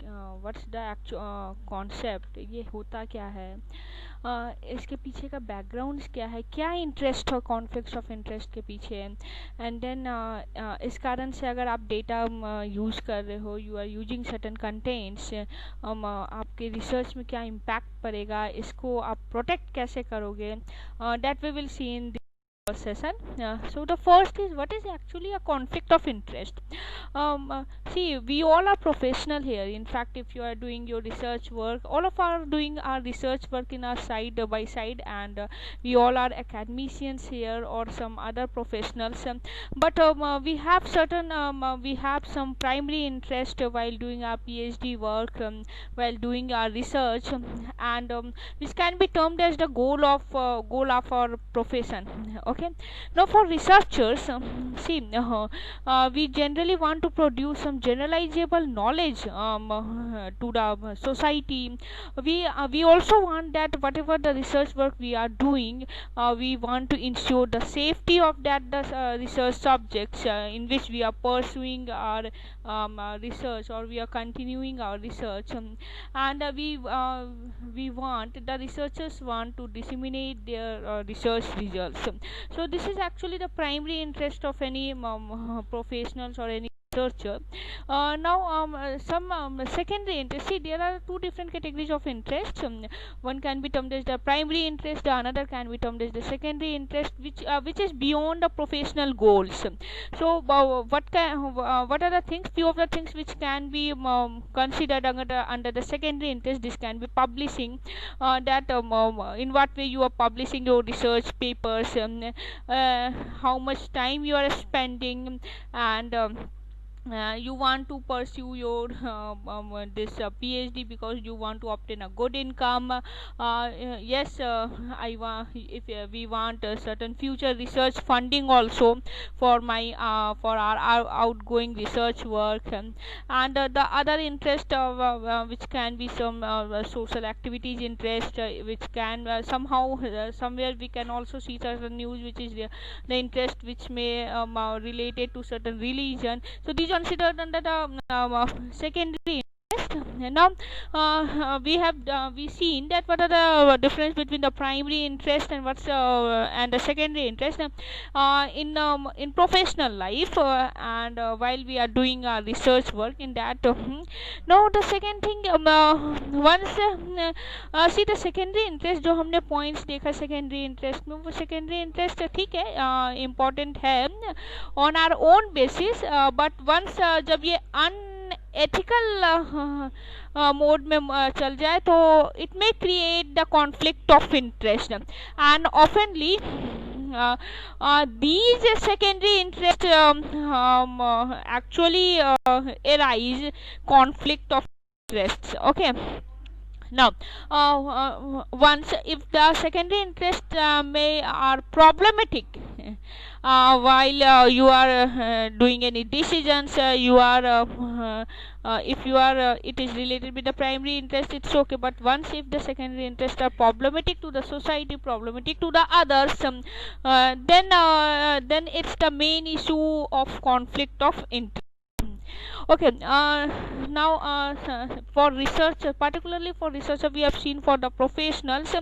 What's the actual concept, ये होता क्या है, इसके पीछे का बैकग्राउंड क्या है, क्या इंटरेस्ट और कॉन्फ्लिक्ट्स ऑफ इंटरेस्ट के पीछे है। एंड देन इस कारण से अगर आप डेटा यूज़ कर रहे हो, you are using certain contents, आपके रिसर्च में क्या इम्पैक्ट पड़ेगा, इसको आप प्रोटेक्ट कैसे करोगे, that we will see in session. So the first is, what is actually a conflict of interest. See, we all are professional here. In fact, if you are doing your research work, all of our doing our research work in our side by side, and we all are academicians here or some other professionals. But we have certain we have some primary interest while doing our PhD work, while doing our research, and which can be termed as the goal of our profession. Okay, now for researchers, see, we generally want to produce some generalizable knowledge to the society. We also want that whatever the research work we are doing, we want to ensure the safety of the research subjects in which we are pursuing our research, or we are continuing our research, and we want the researchers want to disseminate their research results. So this is actually the primary interest of any professionals or any researcher. Now some secondary interest. See, there are two different categories of interest. One can be termed as the primary interest, the another can be termed as the secondary interest, which is beyond the professional goals. So what are the things, few of the things which can be considered under the secondary interest. This can be publishing, that in what way you are publishing your research papers, how much time you are spending, and you want to pursue your this PhD because you want to obtain a good income. Yes, I want, if we want a certain future research funding also for my for our outgoing research work, and the other interest of which can be some social activities interest, which can somehow somewhere we can also see certain news which is the interest which may related to certain religion. So these are considered under the secondary interest. Now we seen that what are the difference between the primary interest and what's and the secondary interest in professional life, and while we are doing our research work in that. Now the second thing, once see the secondary interest जो हमने points देखा secondary interest में, वो secondary interest ठीक है, important है on our own basis, but once जब ये unethical मोड में चल जाए तो it may create the conflict of interest, and oftenly these secondary interest actually arise conflict of interests. Okay, now once if the secondary interest may are problematic while you are doing any decisions, you are if you are it is related with the primary interest, it's okay, but once if the secondary interests are problematic to the society, problematic to the others, then it's the main issue of conflict of interest. Okay, now for research, particularly for researcher, we have seen for the professionals,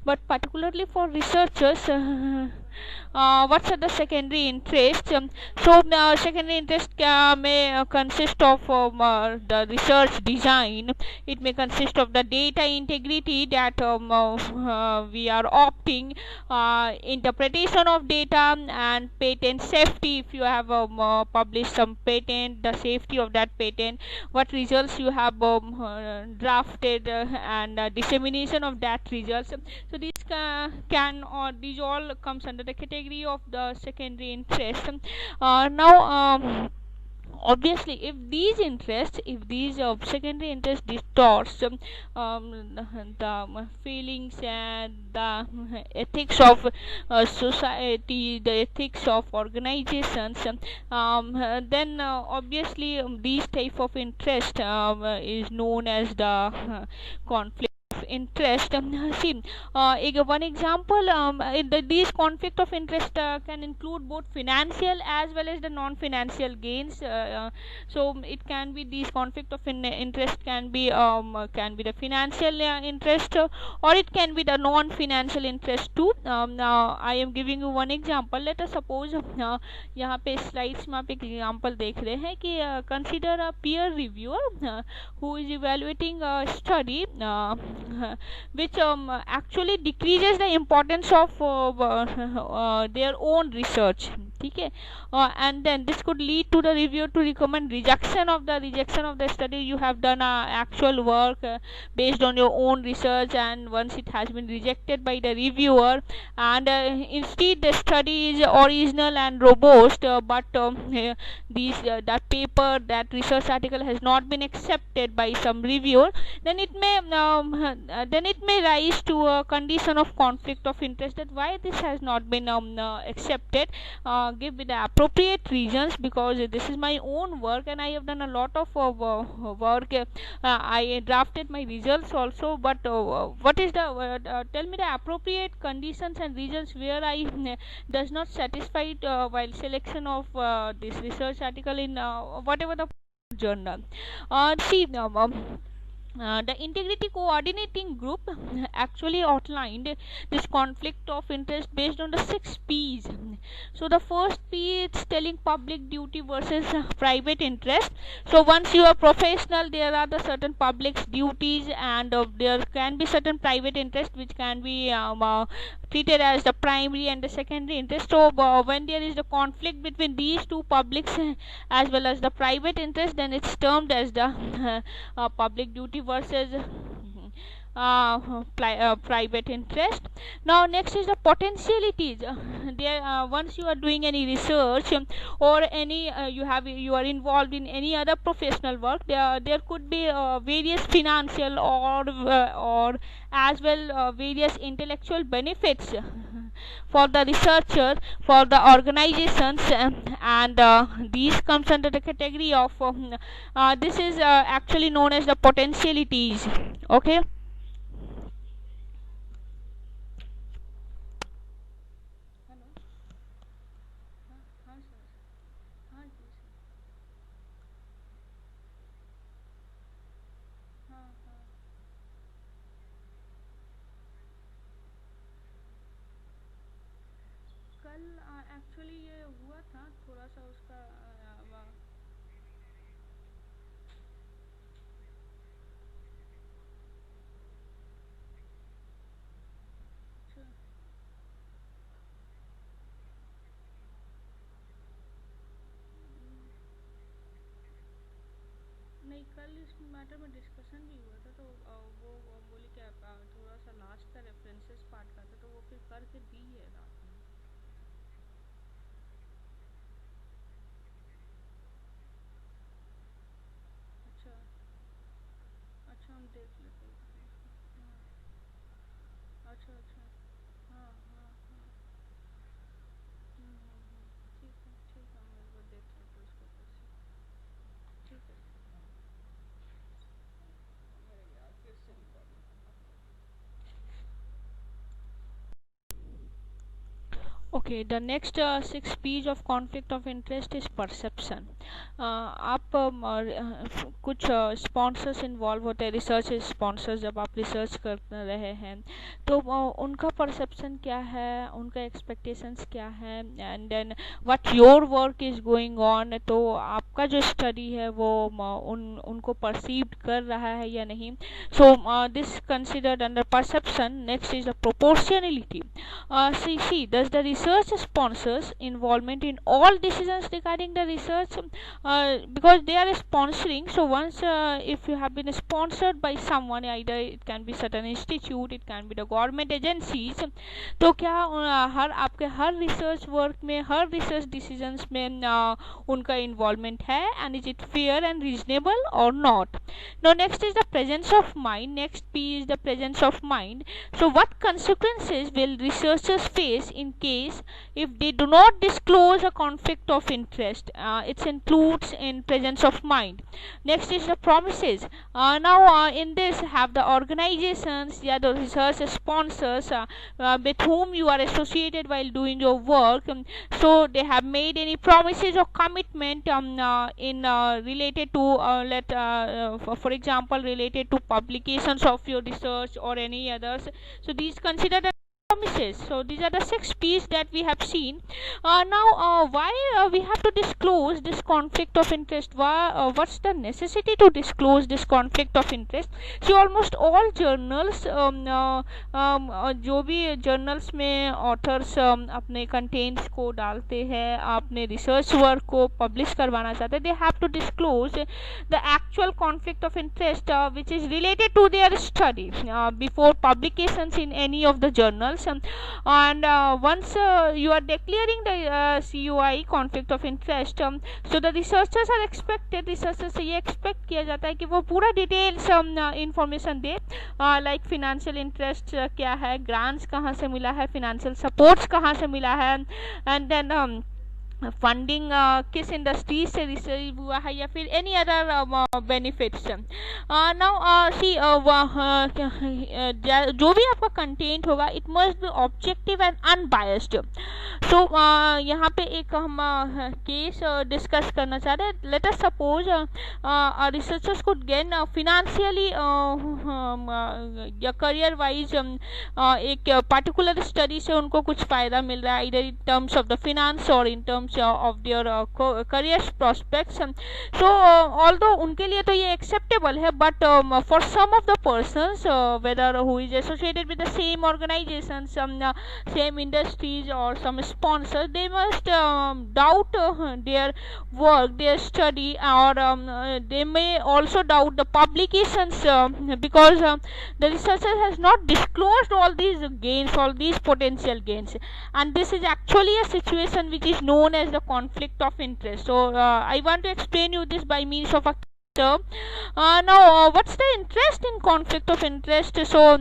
but particularly for researchers, what's the secondary interest. So secondary interest may consist of the research design. It may consist of the data integrity that we are opting, interpretation of data, and patent safety. If you have published some patent, the safety of that patent, what results you have drafted, and dissemination of that results. So these can or these all comes under the category of the secondary interest. Now obviously if these interests, if these secondary interests distorts the feelings and the ethics of society, the ethics of organizations, then obviously these type of interest is known as the conflict of interest, see, one example, these conflict of interest can include both financial as well as the non-financial gains. So it can be these conflict of interest can be the financial interest, or it can be the non-financial interest too. Now I am giving you one example. Let us suppose यहाँ पे slides में आप एक example देख रहे हैं कि consider a peer reviewer who is evaluating a study which actually decreases the importance of their own research. ठीक है, and then this could lead to the reviewer to recommend rejection of the study. You have done actual work based on your own research, and once it has been rejected by the reviewer, and instead the study is original and robust, but that paper, that research article has not been accepted by some reviewer, then it may rise to a condition of conflict of interest, that why this has not been accepted. Give me the appropriate reasons, because this is my own work and I have done a lot of work. I drafted my results also, but what is the tell me the appropriate conditions and reasons where I does not satisfied while selection of this research article in whatever the journal. See, the integrity coordinating group actually outlined this conflict of interest based on the 6 P's. So the first P is telling public duty versus private interest. So once you are professional, there are the certain public duties, and there can be certain private interest which can be treated as the primary and the secondary interest. So when there is the conflict between these two publics as well as the private interest, then it's termed as the public duty versus private interest. Now next is the potentialities. Once you are doing any research, or any you are involved in any other professional work, there could be various financial or as well various intellectual benefits for the researcher, for the organizations, and these comes under the category of this is actually known as the potentialities. Okay. कल actually ये हुआ था थोड़ा सा उसका नहीं, कल इस मैटर में डिस्कशन भी हुआ था, तो वो बोली कि थोड़ा सा लास्ट का रेफरेंसेस पार्ट का था, तो वो फिर करके दी है रात में। अच्छा अच्छा, हम देख लेते हैं। हाँ, अच्छा अच्छा, हाँ हाँ हाँ, ठीक है, हम एक बार देख लेते हैं उसको कैसे। ठीक है, मेरे यार फिर से recording. Okay, the next 6 P's of conflict of interest is perception. आप कुछ स्पॉन्सर्स इन्वॉल्व होते हैं, रिसर्च स्पॉन्सर्स, जब आप रिसर्च कर रहे हैं तो उनका परसेप्शन क्या है, उनका एक्सपेक्टेशंस क्या है, and then what your work is going on. तो आपका जो स्टडी है वो उनको परसीव्ड कर रहा है या नहीं। So this considered under perception. Next is the proportionality. See, does the research sponsors involvement in all decisions regarding the research, because they are sponsoring. So once if you have been sponsored by someone, either it can be certain institute, it can be the government agencies, तो क्या आपके हर research work में, हर research decisions में उनका involvement है, and is it fair and reasonable और not. Now next is the presence of mind. Next P is the presence of mind. So what consequences will researchers face in case if they do not disclose a conflict of interest. It includes in presence of mind. Next is the promises. Now in this have the organizations, yeah, the research sponsors with whom you are associated while doing your work, so they have made any promises or commitment in related to for example related to publications of your research or any others. So these considered promises. So these are the 6 P's that we have seen. Now why we have to disclose this conflict of interest? What's the necessity to disclose this conflict of interest? So almost all journals, जो भी journals में authors अपने contents को डालते हैं, अपने research work को publish करवाना चाहते हैं, they have to disclose the actual conflict of interest which is related to their study before publications in any of the journals. And once you are declaring the COI, conflict of interest, so the researchers are expected, researchers से ये expect किया जाता है कि वो पूरा details information दे, like financial interest क्या है, grants कहाँ से मिला है, financial supports कहाँ से मिला है, and then फंडिंग किस इंडस्ट्री से रिसीव हुआ है या फिर any other benefits. Now see जो भी आपका कंटेंट होगा it must be objective and unbiased. So यहाँ पे एक हम केस डिस्कस करना चाह रहे हैं. Let us suppose researchers could gain financially या करियर वाइज एक पर्टिकुलर स्टडी से उनको कुछ फ़ायदा मिल रहा है, इधर in terms of the finance और in terms of their career prospects. So although उनके लिए तो ये acceptable है, but for some of the persons whether who is associated with the same organization, some same industries or some sponsors, they must doubt their work, their study, or they may also doubt the publications because the researcher has not disclosed all these gains, all these potential gains, and this is actually a situation which is known as the conflict of interest. So I want to explain you this by means of a term. Now what's the interest in conflict of interest? So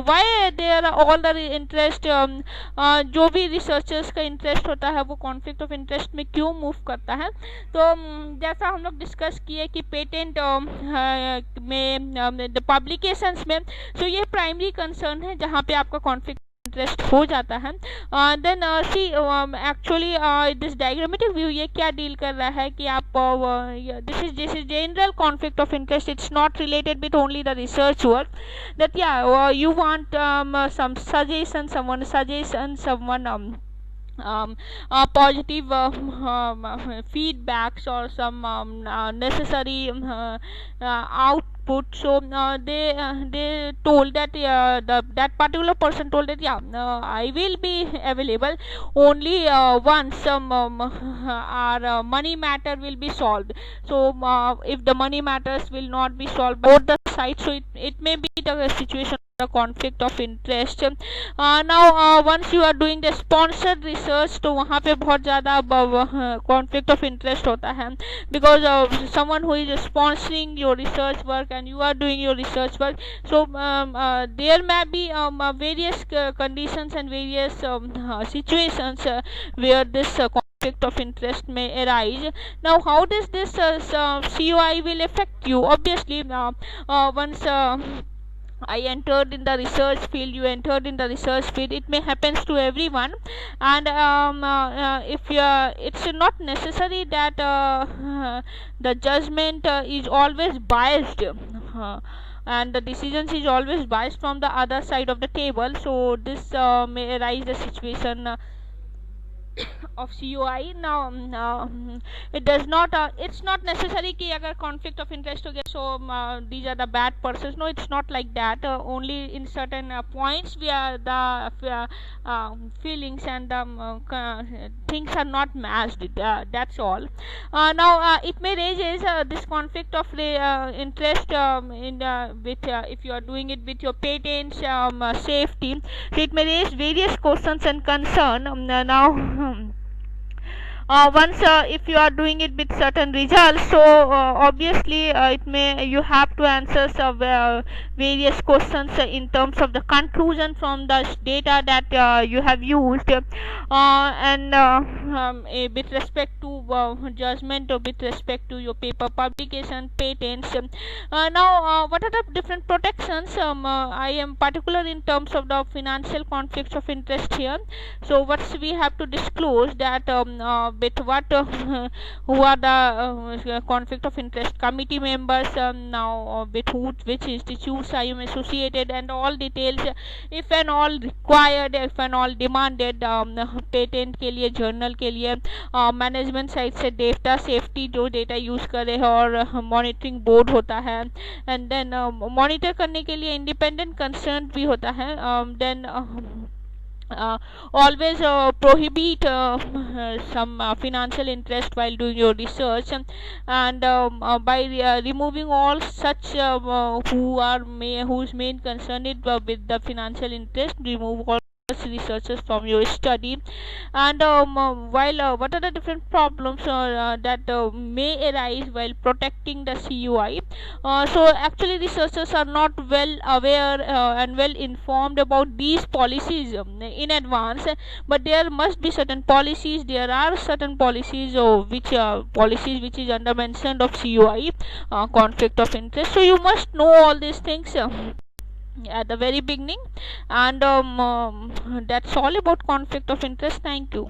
why there are all the interest, जो भी researchers का interest होता है वो conflict of interest में क्यों move करता है? तो जैसा हम लोग discuss किए कि patent में the publications में, so ये primary concern है जहाँ पे आपका conflict इंटरेस्ट हो जाता है. Then see actually this diagrammatic view ये क्या डील कर रहा है कि आप this is general conflict of interest. It's not related with only the research work, that या you want some suggestion, someone positive feedbacks or some necessary output. So they told that that particular person told that I will be available only once our money matter will be solved. So if the money matters will not be solved both the sides, so it may be the situation, the conflict of interest. Now once you are doing the sponsored research, तो वहाँ पे बहुत ज़्यादा conflict of interest होता है, because someone who is sponsoring your research work and you are doing your research work, so there may be various conditions and various situations where this conflict of interest may arise. Now how does this COI will affect you? Obviously once I entered in the research field, you entered in the research field, it may happens to everyone, and if it's not necessary that the judgment is always biased, and the decisions is always biased from the other side of the table. So this may arise the situation of COI. Now it does not it's not necessary कि अगर conflict of interest हो गया so these are the bad persons. No, it's not like that. Only in certain points where the feelings and the things are not matched, that's all. Now it may raise this conflict of interest in with if you are doing it with your patents safety, so it may raise various questions and concern. Now once if you are doing it with certain results, so obviously it may you have to answer some various questions in terms of the conclusion from the data that you have used, and with respect to judgment, or with respect to your paper publication, patents. Now what are the different protections? I am particular in terms of the financial conflicts of interest here. So what we have to disclose that with what who are the conflict of interest committee members, now with which institutes I am associated, and all details, if and all required, if and all demanded, patent के लिए, journal के लिए, management side से data safety जो data use करे है, और monitoring board होता है, एंड देन मॉनिटर करने के लिए इंडिपेंडेंट कंसर्न भी होता है, then always prohibit some financial interest while doing your research, and by removing all such whose main concern is with the financial interest, remove all such researchers from your study. And while what are the different problems that may arise while protecting the CUI? So actually researchers are not well aware and well informed about these policies in advance, but there must be certain policies, there are certain policies which policies which is under mention of CUI, conflict of interest. So you must know all these things at the very beginning, and that's all about conflict of interest. Thank you.